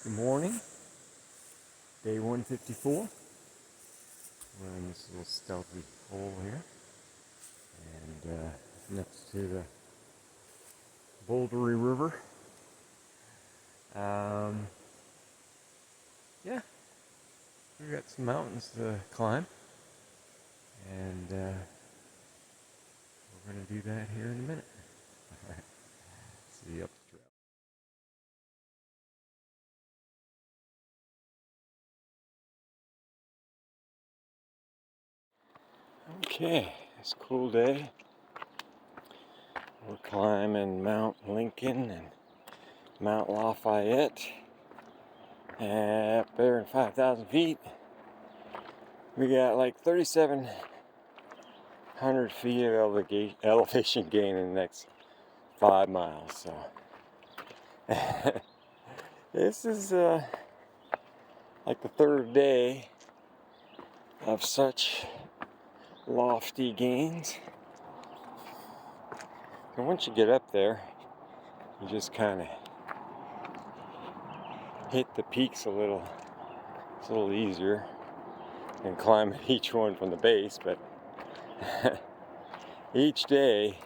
Good morning, day 154. We're in this little stealthy hole here, and next to the Bouldery River. Yeah, we've got some mountains to climb, and we're going to do that here in a minute. All right, see you up the trail. Okay, it's a cool day. We're climbing Mount Lincoln and Mount Lafayette. Up there in 5,000 feet. We got like 3,700 feet of elevation gain in the next 5 miles. So this is like the third day of such lofty gains. And once you get up there, you just kind of hit the peaks a little. It's a little easier than climbing each one from the base, but each day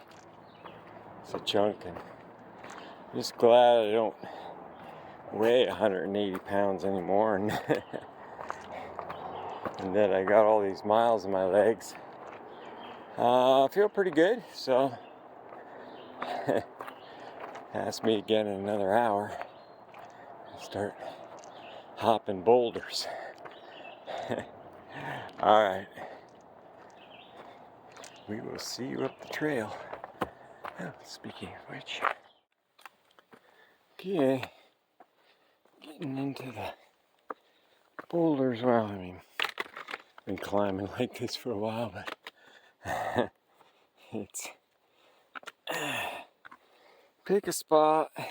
it's a chunk, and I'm just glad I don't weigh 180 pounds anymore, and and that I got all these miles in my legs. I feel pretty good, so ask me again in another hour. Start hopping boulders. All right, we will see you up the trail. Oh, speaking of which, okay, getting into the boulders. Well, I mean, I've been climbing like this for a while, but it's pick a spot and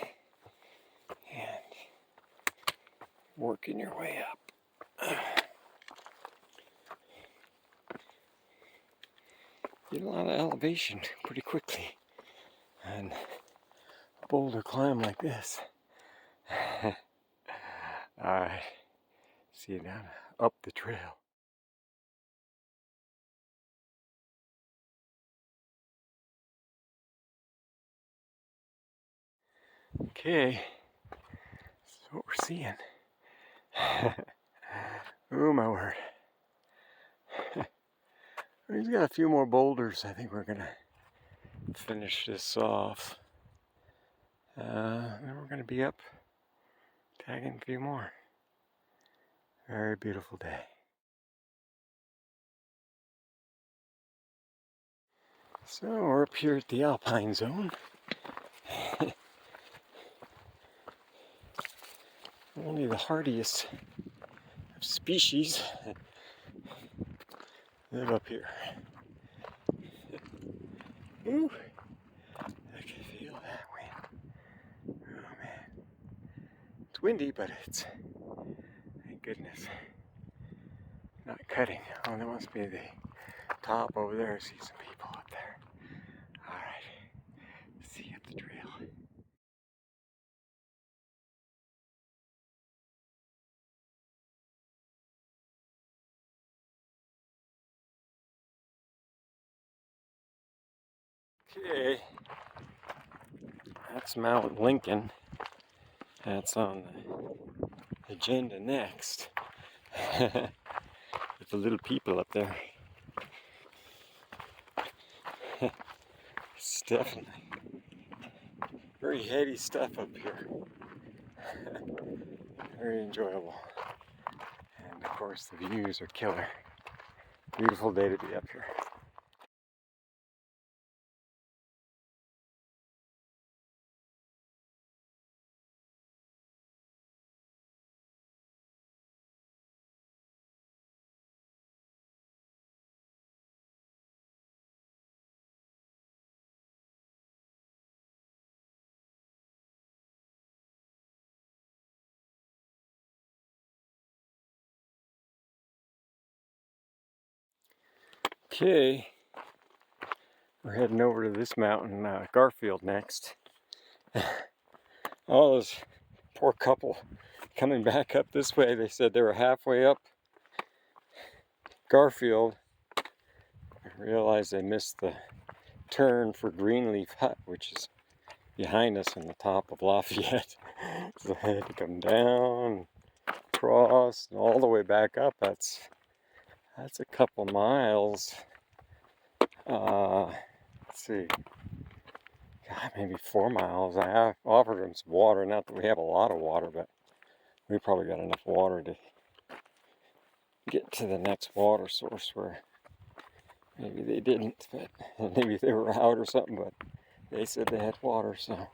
working your way up. Get a lot of elevation pretty quickly and a boulder climb like this. Alright, see you down up the trail. Okay, that's what we're seeing. Oh my word. He's got a few more boulders. I think we're gonna finish this off. Then we're gonna be up tagging a few more. Very beautiful day. So we're up here at the Alpine Zone. Only the hardiest of species live up here. Ooh, I can feel that wind. Oh man. It's windy, but it's, thank goodness, not cutting. Oh, there must be the top over there. I see some people up there. Alright, see you up the trail. Okay, that's Mount Lincoln. That's on the agenda next. With the little people up there. It's definitely very heady stuff up here. Very enjoyable. And of course the views are killer. Beautiful day to be up here. Okay, we're heading over to this mountain, Garfield next. All those poor couple coming back up this way. They said they were halfway up Garfield. I realized they missed the turn for Greenleaf Hut, which is behind us on the top of Lafayette. So I had to come down, cross, and all the way back up. That's a couple miles. Let's see, God, maybe 4 miles. I offered them some water. Not that we have a lot of water, but we probably got enough water to get to the next water source, where maybe they didn't, but maybe they were out or something, but they said they had water, so.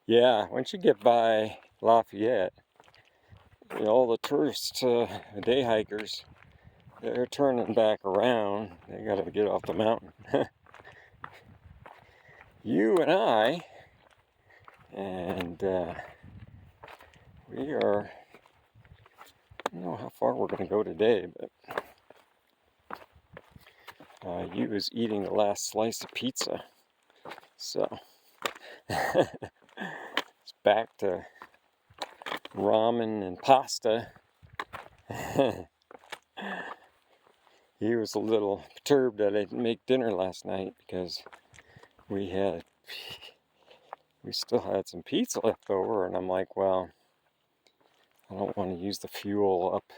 Yeah, once you get by Lafayette, all the tourists, day hikers, they're turning back around. They gotta get off the mountain. You and I, and we are, I don't know how far we're gonna go today, but you is eating the last slice of pizza. So, it's back to ramen and pasta. He was a little perturbed that I didn't make dinner last night because we still had some pizza left over, and I'm like, well, I don't want to use the fuel up.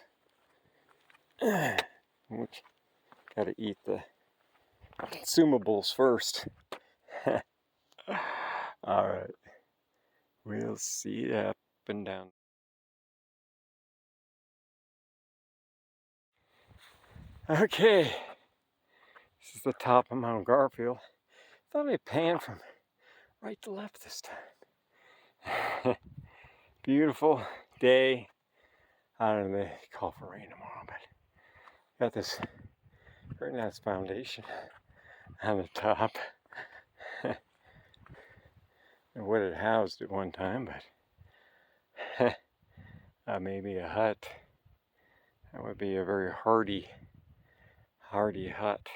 We gotta eat the consumables first. Alright, we'll see it up and down. Okay, this is the top of Mount Garfield. Thought I'd pan from right to left this time. Beautiful day. I don't know, they call for rain tomorrow, but got this very nice foundation on the top. And what it housed at one time, but maybe a hut. That would be a very hardy hut.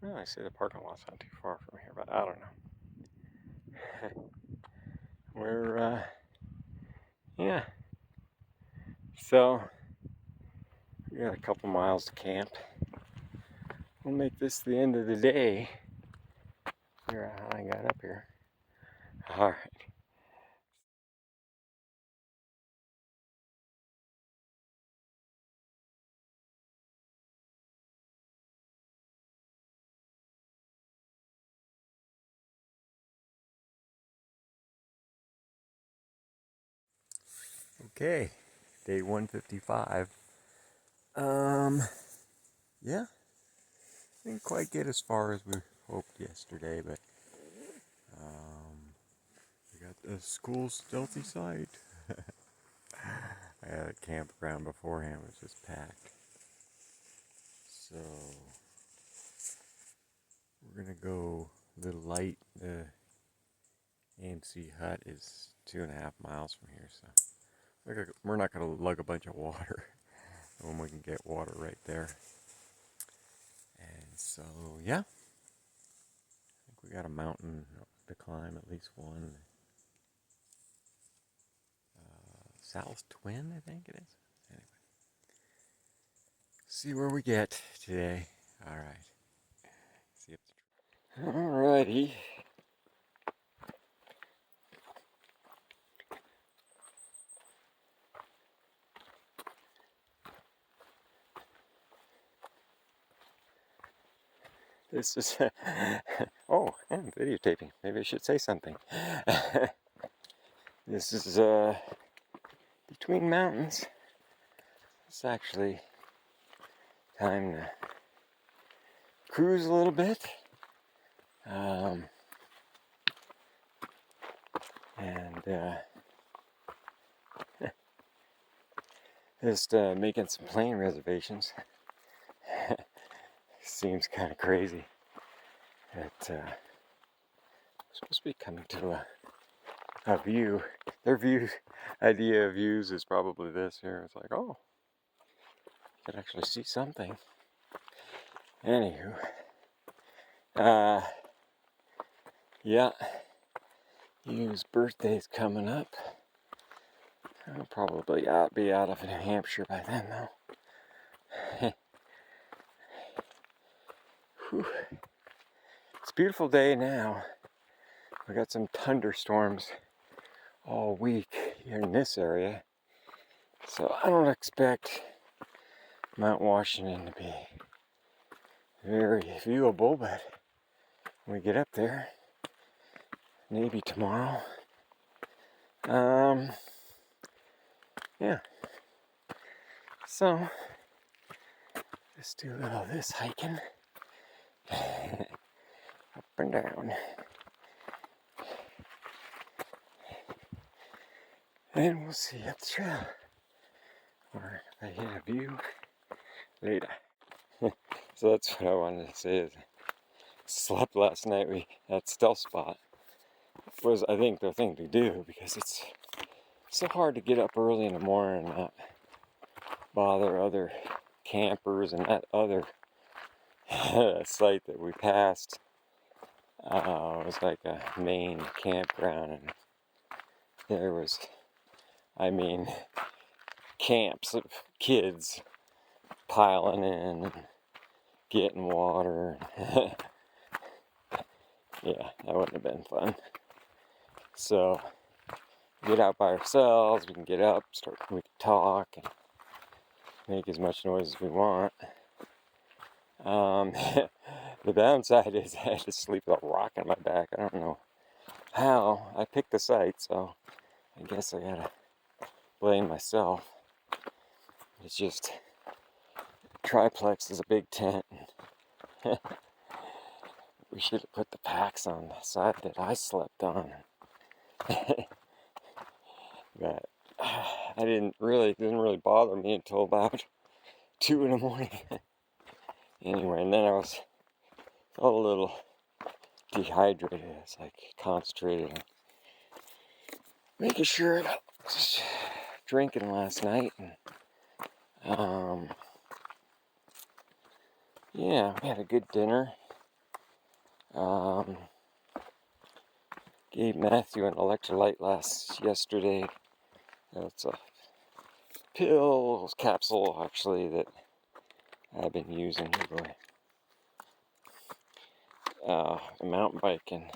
Well, I say the parking lot's not too far from here, but I don't know. We're, yeah. So, we got a couple miles to camp. We'll make this the end of the day. Figure out how I got up here. Alright. Okay, day 155. Yeah, didn't quite get as far as we hoped yesterday, but we got the school stealthy site. I had a campground beforehand, it was just packed. So we're gonna go a little light. The AMC hut is 2.5 miles from here, so we're not gonna lug a bunch of water when we can get water right there. And so, yeah, I think we got a mountain to climb, at least one. South Twin, I think it is. Anyway, see where we get today. All right. See if the Alrighty. This is oh, and videotaping. Maybe I should say something. This is between mountains. It's actually time to cruise a little bit. And just making some plane reservations. Seems kind of crazy that we're supposed to be coming to a view. Their idea of views is probably this here. It's like, oh, you can actually see something. Anywho, yeah, Hugh's birthday's coming up. I'll probably be out of New Hampshire by then, though. Whew. It's a beautiful day now. We got some thunderstorms all week here in this area, so I don't expect Mount Washington to be very viewable, but when we get up there, maybe tomorrow. Yeah. So, just do a little of this hiking. Up and down. And we'll see up the trail. Or if I hit a view later. So that's what I wanted to say is slept last night. We at Stealth Spot was, I think, the thing to do because it's so hard to get up early in the morning and not bother other campers. And that other site that we passed was like a main campground, and there was, I mean, camps of kids piling in and getting water. Yeah, that wouldn't have been fun. So, get out by ourselves, we can get up, we can talk, and make as much noise as we want. The downside is I had to sleep with a rock on my back. I don't know how. I picked the site, so I guess I gotta blame myself. It's just, triplex is a big tent. We should have put the packs on the side that I slept on. But it didn't really bother me until about 2 in the morning. Anyway, and then I felt a little dehydrated. It's like concentrating, making sure I was drinking last night. And, yeah, we had a good dinner. Gave Matthew an electrolyte yesterday. It's a capsule actually that I've been using mountain biking.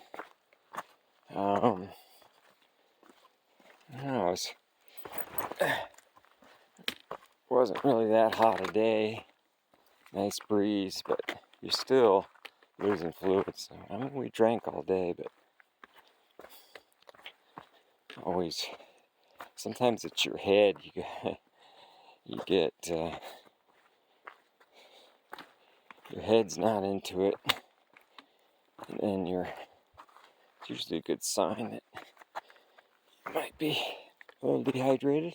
Wasn't really that hot a day. Nice breeze, but you're still losing fluids. So, I mean, we drank all day, but always, sometimes it's your head. You get your head's not into it, and then it's usually a good sign that you might be a little dehydrated.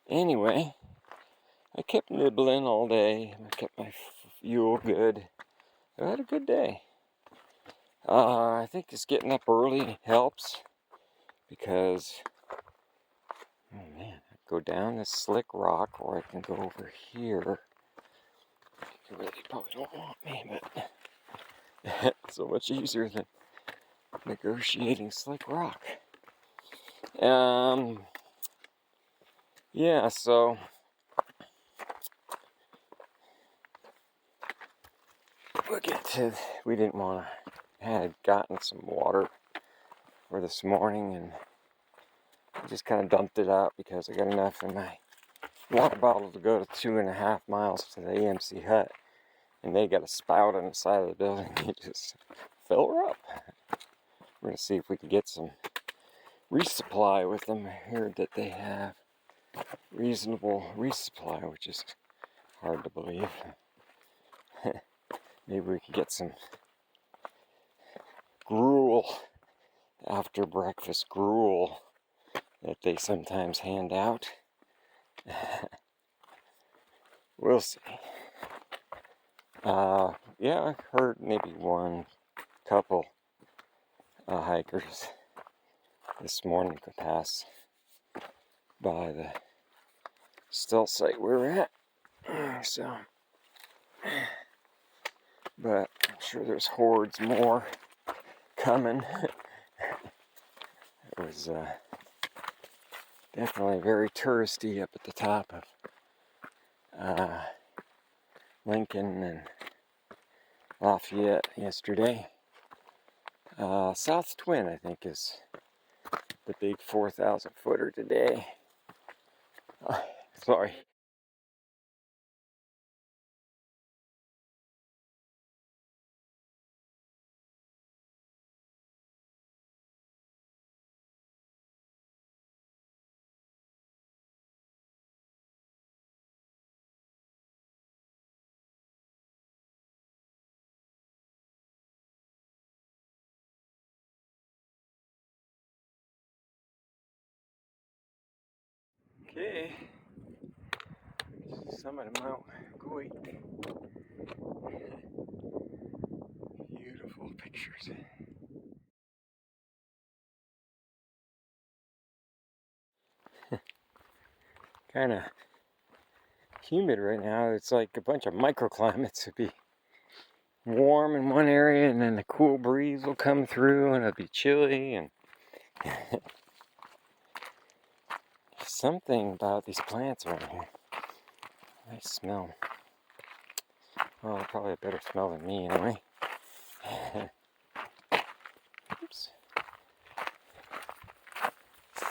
Anyway, I kept nibbling all day. I kept my fuel good. I had a good day. I think just getting up early helps because, oh man, I go down this slick rock, or I can go over here. You really probably don't want me, but it's so much easier than negotiating slick rock. Yeah, so we didn't want to, had gotten some water for this morning, and I just kind of dumped it out because I got enough in my water bottle to go to 2.5 miles to the AMC hut, and they got a spout on the side of the building. You just fill her up. We're going to see if we can get some resupply with them. I heard that they have reasonable resupply, which is hard to believe. Maybe we can get some gruel, after breakfast gruel that they sometimes hand out. We'll see. Yeah, I heard maybe one couple hikers this morning could pass by the stealth site we were at. So, but I'm sure there's hordes more coming. It was definitely very touristy up at the top of Lincoln and Lafayette yesterday. South Twin, I think, is the big 4,000 footer today. Sorry. Okay, summit of Mount Goit. Beautiful pictures. Kind of humid right now. It's like a bunch of microclimates. It'd be warm in one area and then the cool breeze will come through and it'll be chilly, and something about these plants around here. They smell. Well, probably a better smell than me anyway. Oops.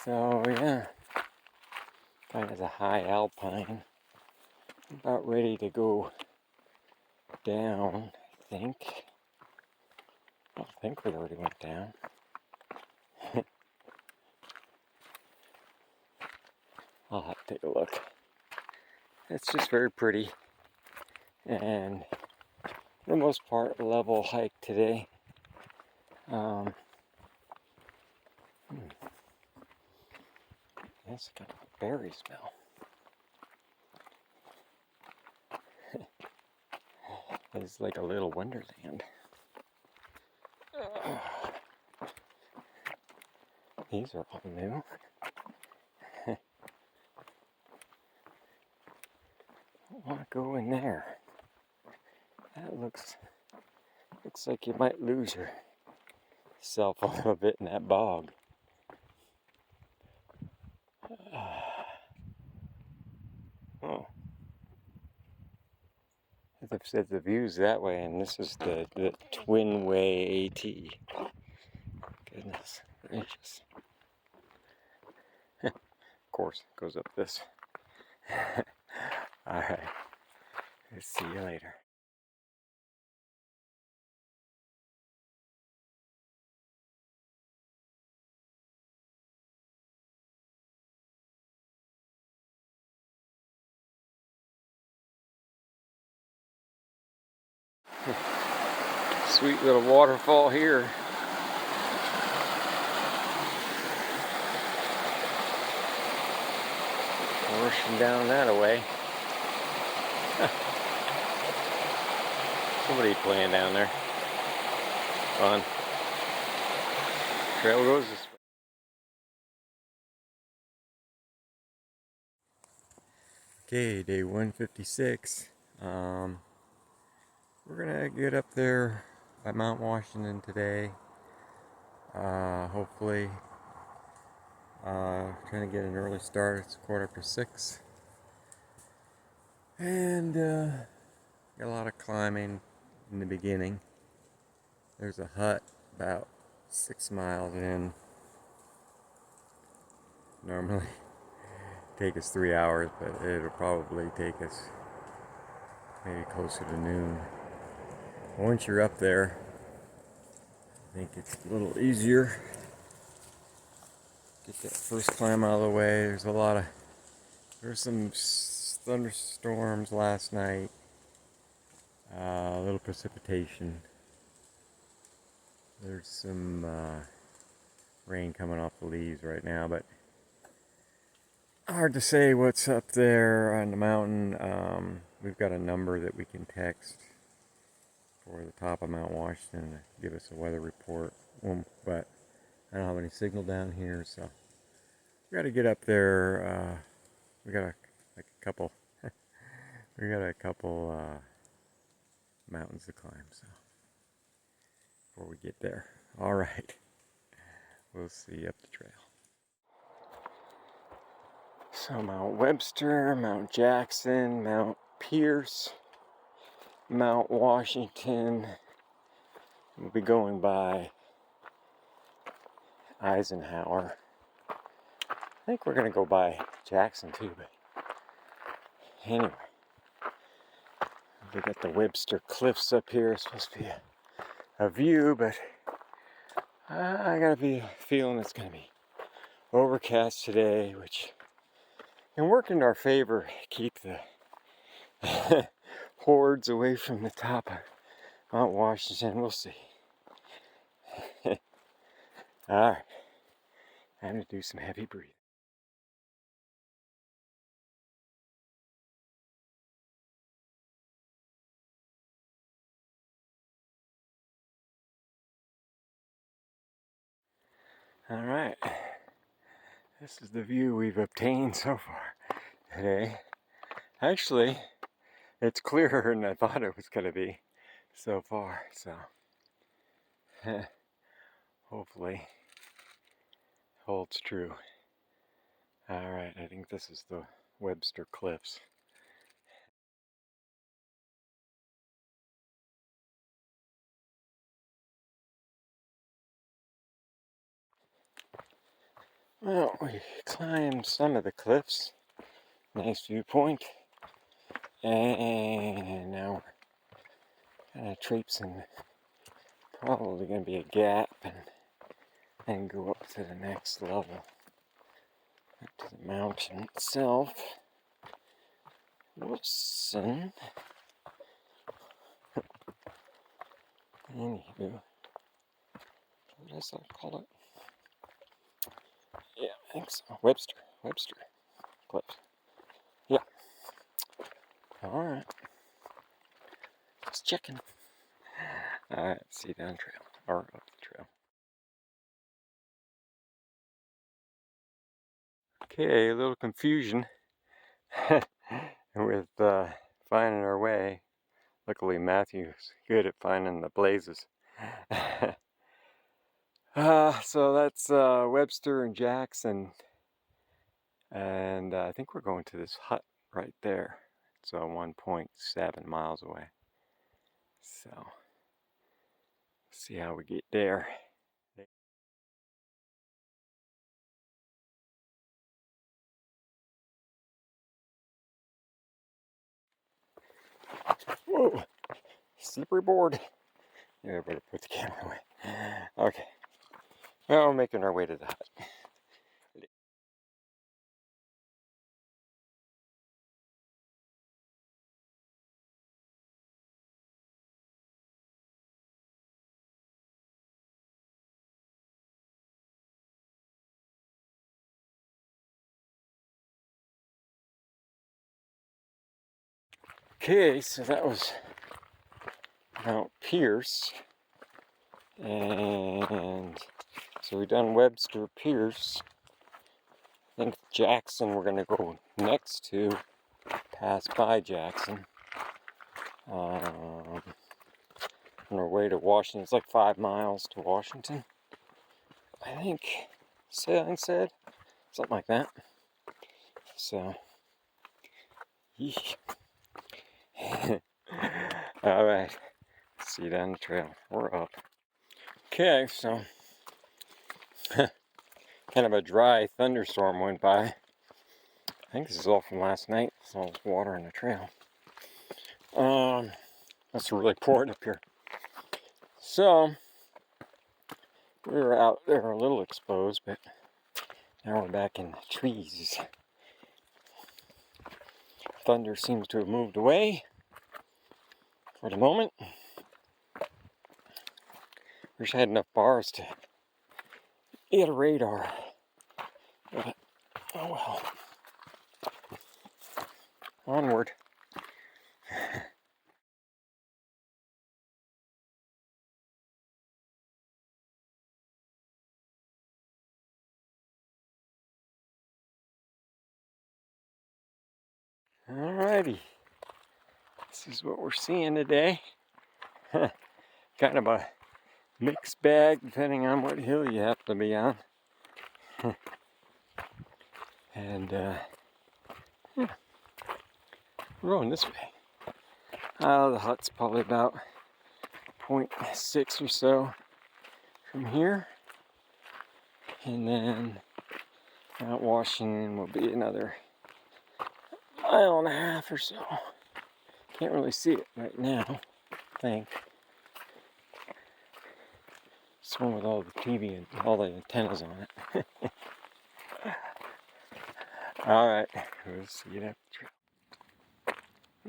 So yeah, kind of a high alpine. About ready to go down, I think. I think we already went down. I'll have to take a look. It's just very pretty, and for the most part, a level hike today. It's got a berry smell. It's like a little wonderland. These are all new. I don't want to go in there. That looks like you might lose yourself a little bit in that bog. Oh. As I've said, the view's that way, and this is the Twin Way AT. Goodness gracious. Of course, it goes up this. Alright. See you later. Sweet little waterfall here. Rushing down that way. Somebody playing down there. Fun. Trail goes this way. Okay, day 156. We're gonna get up there by Mount Washington today. Hopefully, trying to get an early start. It's 6:15, and got a lot of climbing in the beginning. There's a hut about 6 miles in. Normally take us 3 hours, but it'll probably take us maybe closer to noon. Once you're up there, I think it's a little easier. Get that first climb out of the way. There's some thunderstorms last night. A little precipitation. There's some rain coming off the leaves right now, but hard to say what's up there on the mountain. We've got a number that we can text for the top of Mount Washington to give us a weather report, but I don't have any signal down here, so we got to get up there. We got a couple mountains to climb, so before we get there. All right, we'll see you up the trail. So Mount Webster, Mount Jackson, Mount Pierce, Mount Washington. We'll be going by Eisenhower. I think we're gonna go by Jackson too, but anyway. We got the Webster Cliffs up here. It's supposed to be a view, but I got a feeling it's gonna be overcast today, which can work in our favor. Keep the hordes away from the top of Mount Washington. We'll see. All right, I'm gonna do some heavy breathing. All right, this is the view we've obtained so far today. Actually, it's clearer than I thought it was gonna be so far, so hopefully holds true. All right, I think this is the Webster Cliffs. Well, we climbed some of the cliffs. Nice viewpoint. And now we're kind of traipsing. Probably going to be a gap and then go up to the next level. Up to the mountain itself. Wilson. Anywho. What does that call it? Yeah, I think so. Webster Cliffs. Yeah. Alright. Just checking. Alright, see you down trail. Or up the trail. Okay, a little confusion with finding our way. Luckily Matthew's good at finding the blazes. So that's Webster and Jackson. And I think we're going to this hut right there. It's 1.7 miles away. So, see how we get there. Whoa, slippery board. Yeah, I better put the camera away. Okay, well, we're making our way to the hut. Okay, so that was Mount Pierce. And so we've done Webster Pierce. I think Jackson we're gonna go next to, pass by Jackson. On our way to Washington, it's like 5 miles to Washington. I think sailing said, something like that. So, all right, see you down the trail. We're up. Okay, so kind of a dry thunderstorm went by. I think this is all from last night. There's all this water in the trail. That's really pouring up here. So we were out there a little exposed, but now we're back in the trees. Thunder seems to have moved away for the moment. Wish I had enough bars to get a radar. But, oh well. Onward. Alrighty. This is what we're seeing today. kind of a mixed bag depending on what hill you happen to be on. And yeah, we're going this way. The hut's probably about 0.6 or so from here. And then Mount Washington will be another 1.5 miles or so. Can't really see it right now, I think. It's one with all the TV and all the antennas on it. Alright, we'll see you at the trail.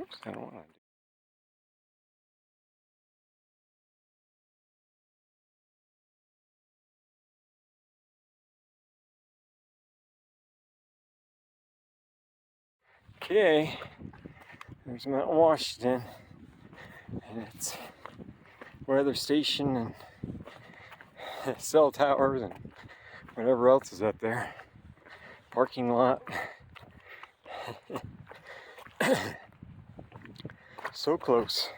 Oops, I don't want to. Okay, there's Mount Washington, and it's weather station and cell towers and whatever else is up there. Parking lot. So close.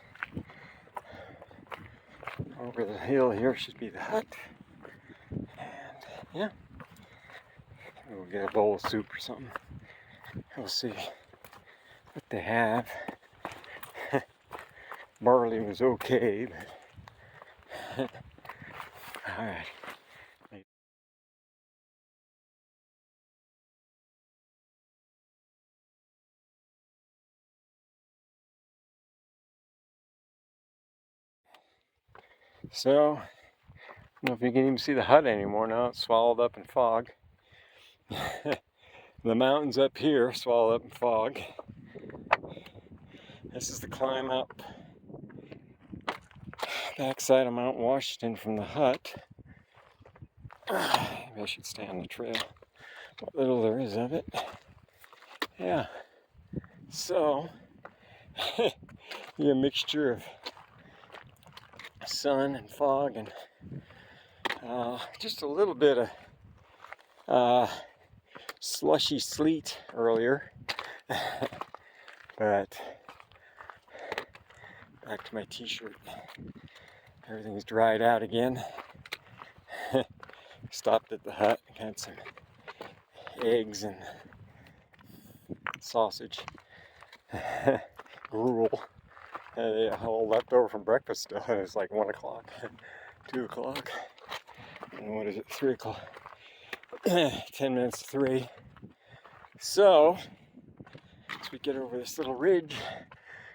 Over the hill here should be the hut. And yeah, we'll get a bowl of soup or something. We'll see what they have. Barley was okay, but alright. So, I don't know if you can even see the hut anymore now. It's swallowed up in fog. The mountains up here swallowed up in fog. This is the climb up backside of Mount Washington from the hut. Maybe I should stay on the trail. What little there is of it. Yeah. So, a mixture of sun and fog and just a little bit of slushy sleet earlier. But back to my t-shirt. Everything's dried out again. Stopped at the hut, got some eggs and sausage, gruel, all left over from breakfast still. It was like 1 o'clock, 2 o'clock, and what is it, 3 o'clock, 10 minutes to 3. So, as we get over this little ridge,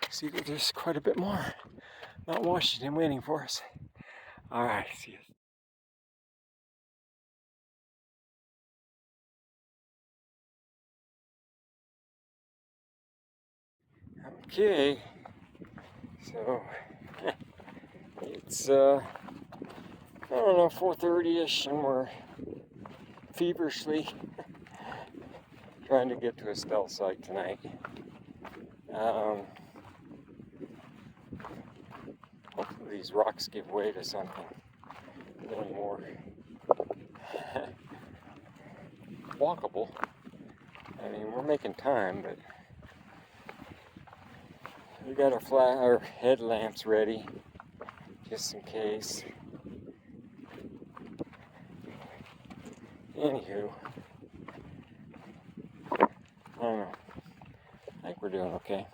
see that there's quite a bit more Mount Washington waiting for us. Alright, see you. Okay, so it's I don't know, 4:30ish, and we're feverishly trying to get to a stealth site tonight. Hopefully these rocks give way to something a little more walkable. I mean, we're making time, but we got our headlamps ready, just in case. Anywho, I don't know. I think we're doing okay.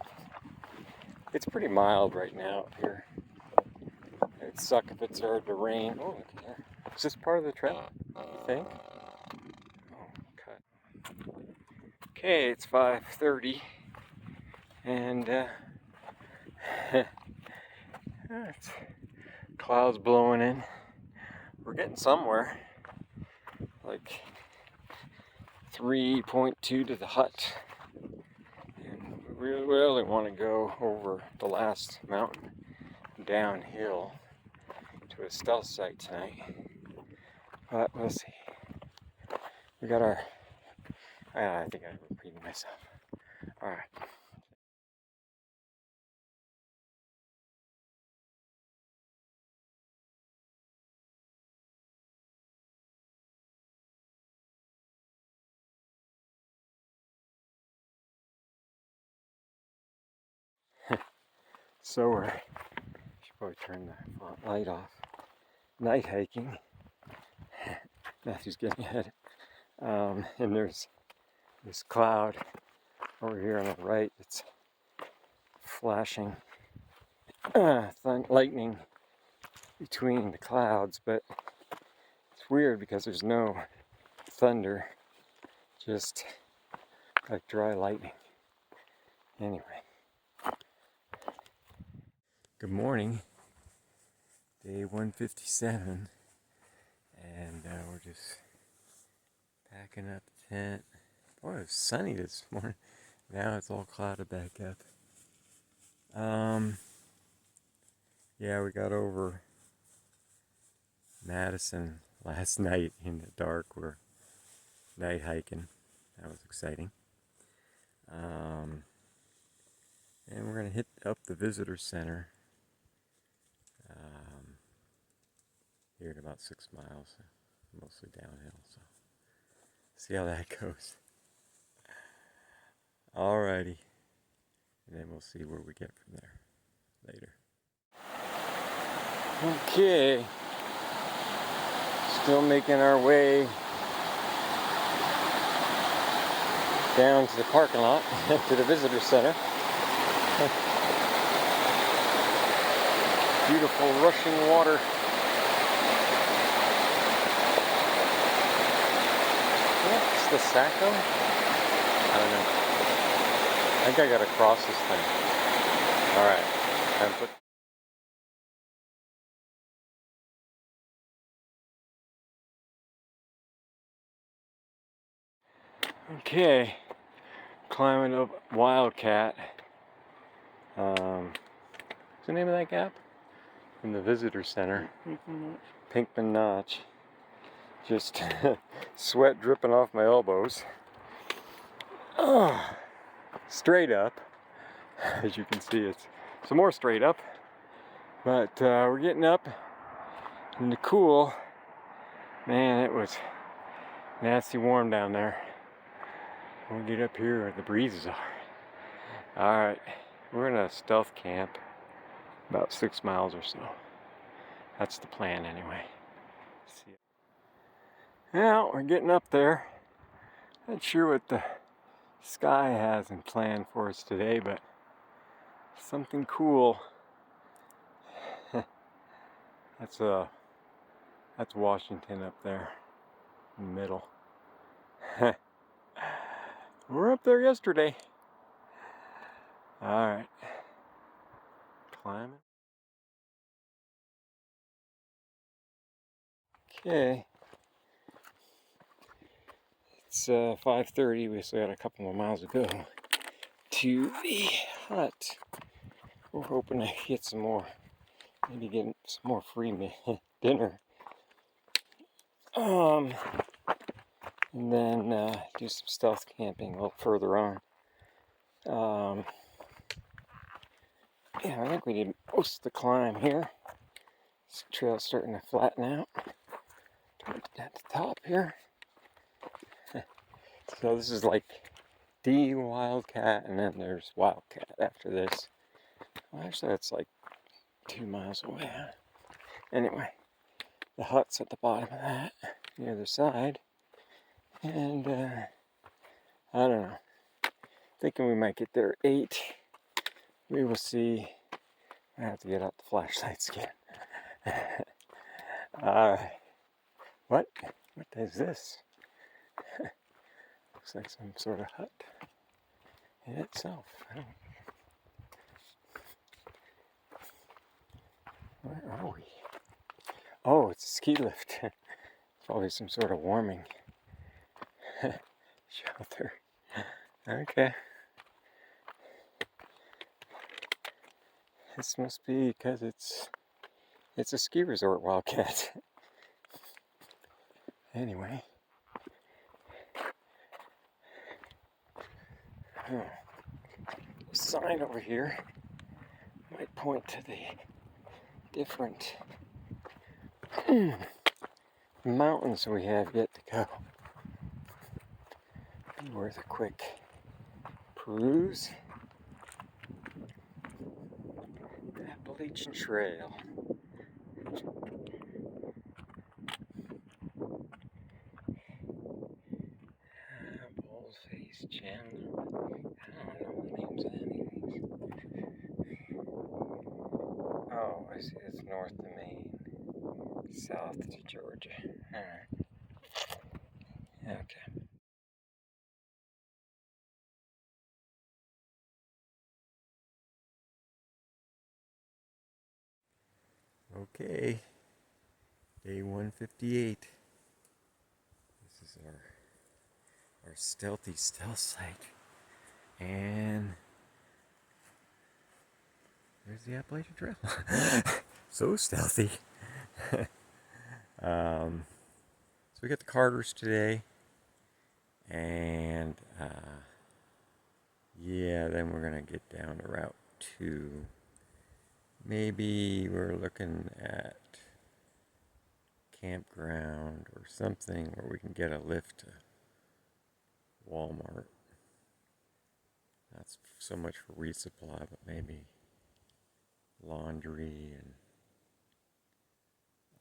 It's pretty mild right now up here. It'd suck if it started to rain. Oh, look at that. Is this part of the trail, you think? Oh, cut. Okay, it's 5:30, and it's clouds blowing in. We're getting somewhere. Like 3.2 to the hut. And we really want to go over the last mountain downhill to a stealth site tonight. But we'll see. We got our... I think I'm repeating myself. Alright. So we're Probably turn the light off. Night hiking. Matthew's getting ahead. And there's this cloud over here on the right. It's flashing lightning between the clouds, but it's weird because there's no thunder, just like dry lightning. Anyway, good morning, day 157, and we're just packing up the tent. Boy, it was sunny this morning. Now it's all clouded back up. Yeah, we got over Madison last night in the dark. We're night hiking. That was exciting. And we're going to hit up the visitor center here in about 6 miles, mostly downhill. So see how that goes. Alrighty. And then we'll see where we get from there later. Okay. Still making our way down to the parking lot, to the visitor center. Beautiful rushing water. What's the Sacco? I don't know. I think I gotta cross this thing. Alright. Okay. Climbing up Wildcat. What's the name of that gap? In the visitor center. Pinkman Notch. Just sweat dripping off my elbows. Oh, straight up. As you can see, it's some more straight up. But we're getting up in the cool. Man, it was nasty warm down there. We'll get up here where the breezes are. Alright, we're in a stealth camp. About 6 miles or so. That's the plan anyway. See ya. Well, we're getting up there. Not sure what the sky has in plan for us today, but something cool. That's Washington up there in the middle. We were up there yesterday. Alright. Climbing. Okay. It's 5:30. We still got a couple more miles to go to the hut. We're hoping to get some more, maybe get some more free dinner. And then do some stealth camping a little further on. Yeah, I think we did most of the climb here. This trail's starting to flatten out at the top here. So this is like D Wildcat, and then there's Wildcat after this. Well, actually, that's like 2 miles away. Anyway, the hut's at the bottom of that, the other side. And I don't know. Thinking we might get there at 8. We will see. I have to get out the flashlights again. What is this? Looks like some sort of hut in itself. Where are we? Oh, it's a ski lift. Probably some sort of warming shelter. Okay. This must be because it's a ski resort, Wildcat. Anyway. Sign over here might point to the different mountains we have yet to go. Be worth a quick peruse. I Appalachian Trail. Bullface Chandler. I don't know the names of any of these. Oh, I see. It's north of Maine, south to Georgia. Alright. Okay. Okay. Day 158. This is our stealthy stealth site. And there's the Appalachian Trail. So stealthy. So we got the Carters today. And yeah, then we're going to get down to Route 2. Maybe we're looking at campground or something where we can get a lift to Walmart. Not so much for resupply, but maybe laundry and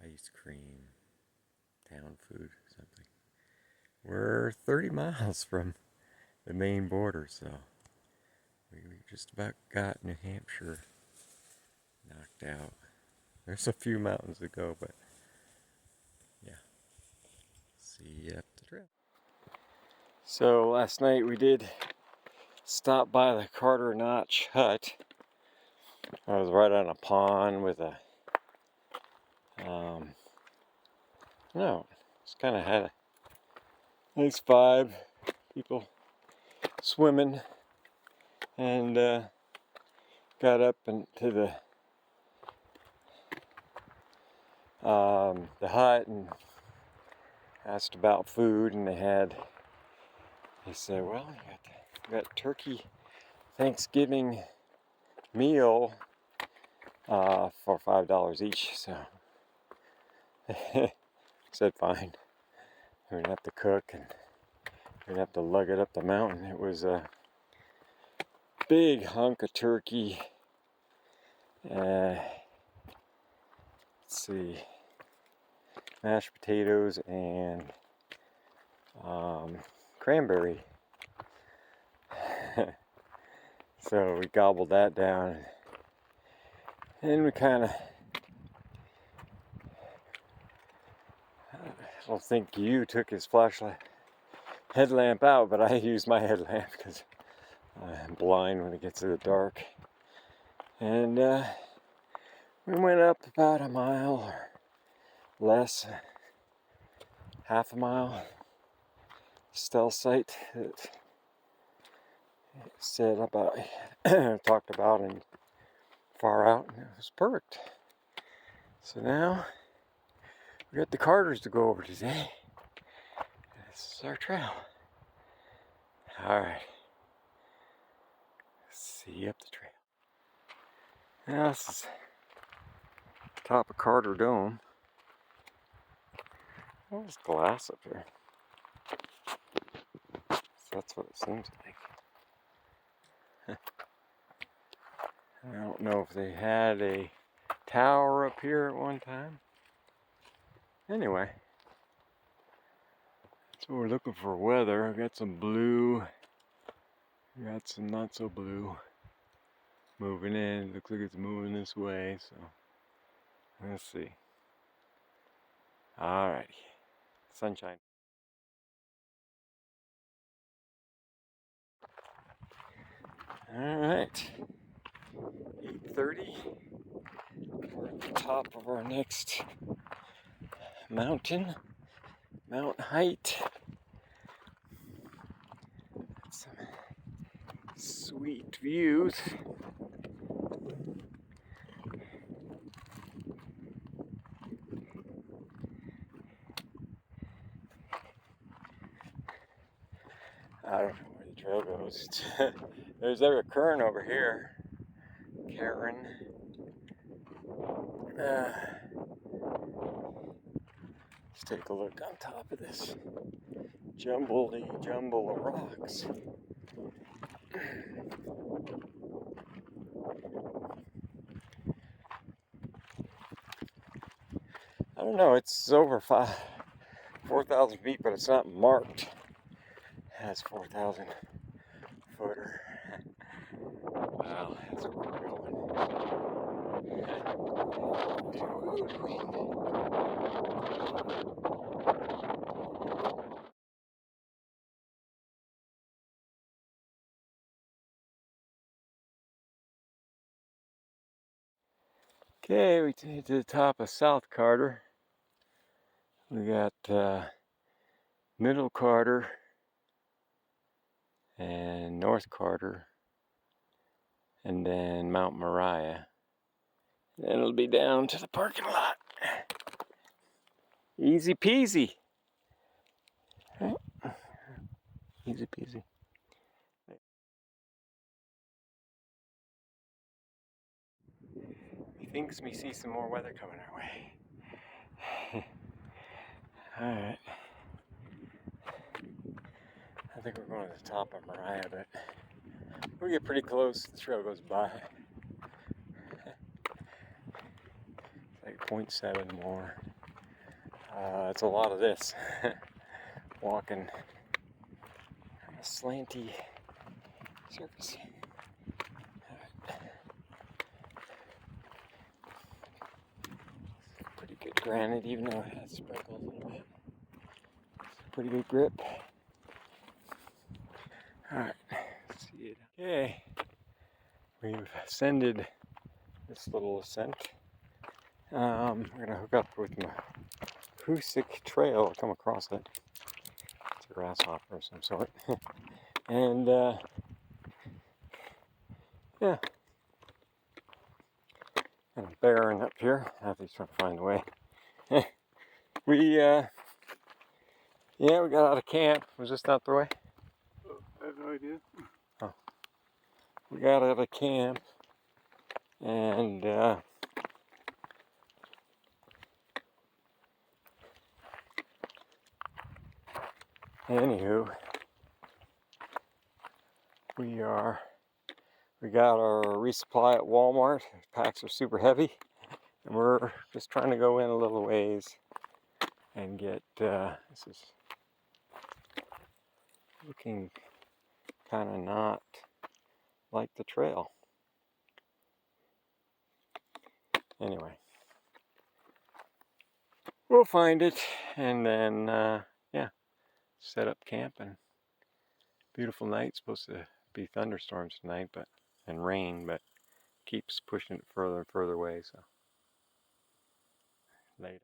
ice cream, town food, something. We're 30 miles from the Maine border, so we just about got New Hampshire knocked out. There's a few mountains to go, but yeah. See you up the trail. So last night we did stop by the Carter Notch hut. I was right on a pond with a, it's kind of had a nice vibe. People swimming, and got up into the hut and asked about food, and they said, well, you got turkey Thanksgiving meal for $5 each, so I said fine. We didn't have to cook and we didn't have to lug it up the mountain. It was a big hunk of turkey. Let's see, mashed potatoes and cranberry. So we gobbled that down, and we kind of, I don't think you took his flashlight headlamp out, but I used my headlamp because I'm blind when it gets to the dark. And we went up about a mile or less, half a mile. Stealth site that said about, talked about, and far out, and it was perfect. So now we got the Carters to go over today. This is our trail. Alright. See you up the trail. Now this is top of Carter Dome. There's glass up here. So that's what it seems like. I don't know if they had a tower up here at one time. Anyway, so we're looking for weather. I got some blue. Got some not so blue. Moving in. Looks like it's moving this way. So let's see. Alrighty. Sunshine. Alright. 8:30. We're at the top of our next mountain. Mount height. Some sweet views. I don't know where the trail goes. There's a current over here. Karen. Let's take a look on top of this jumble of rocks. don't know, it's over 4,000 feet, but it's not marked as 4,000 footer. Wow, that's where we're going. Okay, we made to the top of South Carter. We got Middle Carter and North Carter, and then Mount Moriah. Then it'll be down to the parking lot. Easy peasy. Right? Easy peasy. He thinks we see some more weather coming our way. Alright. I think we're going to the top of Moriah, but we get pretty close. The trail goes by. It's like 0.7 more. It's a lot of this. Walking on a slanty surface. Pretty good granite, even though it has sprinkles a little bit. Pretty good grip. Alright, see it. Okay, we've ascended this little ascent. We're gonna hook up with my Goose trail. I'll come across it. It's a grasshopper of some sort. And yeah, kind of barren up here. He's trying to find a way. We we got out of camp. Was this not the way? I have no idea. Oh, we got out of camp, and anywho, we got our resupply at Walmart. Packs are super heavy, and we're just trying to go in a little ways and get, this is looking kind of not like the trail. Anyway, we'll find it, and then, yeah, set up camp. And beautiful night. Supposed to be thunderstorms tonight, and rain, but keeps pushing it further and further away, so later.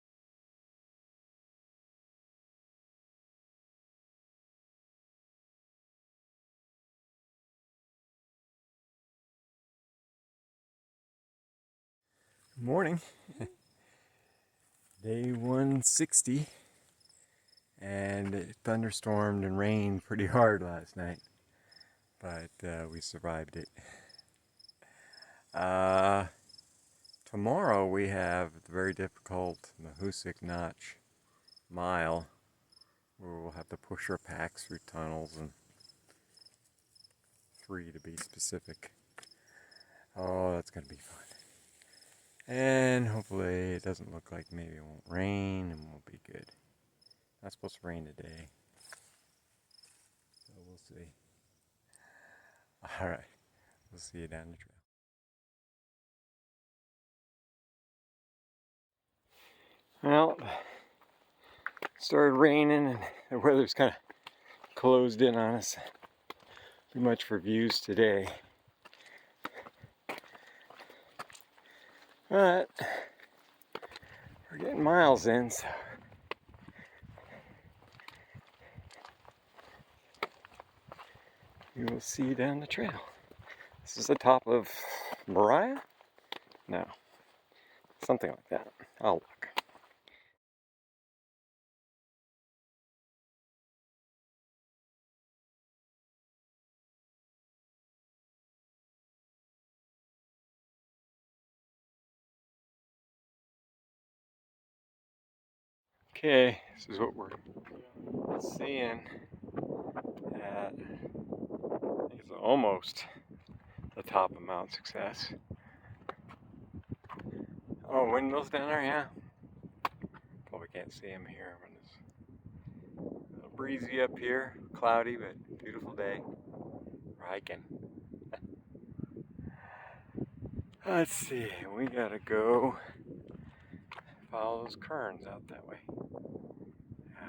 Good morning. Day 160, and it thunderstormed and rained pretty hard last night, but we survived it. Tomorrow we have the very difficult Mahoosuc Notch mile, where we'll have to push our packs through tunnels, and 3 to be specific. Oh, that's gonna be fun. And hopefully it doesn't look like maybe it won't rain and we'll be good. Not supposed to rain today, so we'll see. Alright, we'll see you down the trail. Well, it started raining and the weather's kind of closed in on us. Too much for views today. But we're getting miles in, so we will see you down the trail. This is the top of Moriah? No, something like that. I'll look. Okay, this is what we're seeing at, I think it's almost the top of Mount Success. Oh, windmills down there, yeah. can't see them here when it's a little breezy up here, cloudy but beautiful day. We're hiking. Let's see, we gotta go follow those currents out that way.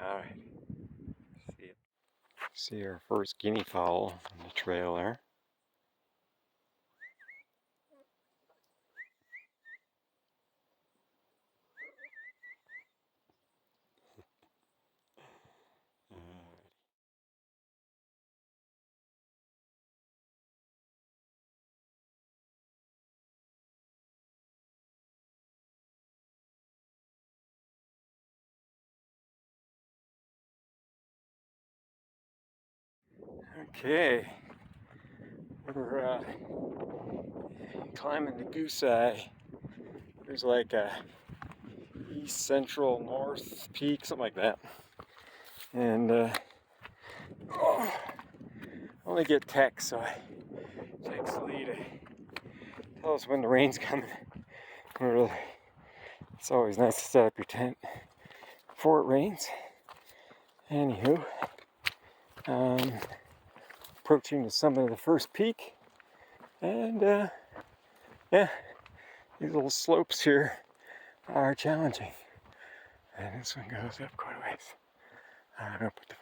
Alright, see it. See our first guinea fowl on the trail there. Okay, we're climbing the Goose Eye. There's like a east, central, north peak, something like that. And only get texts, so I text Lee to tell us when the rain's coming. It's always nice to set up your tent before it rains. Anywho, approaching the summit of the first peak, and yeah, these little slopes here are challenging. And this one goes up quite a ways. I'm gonna put the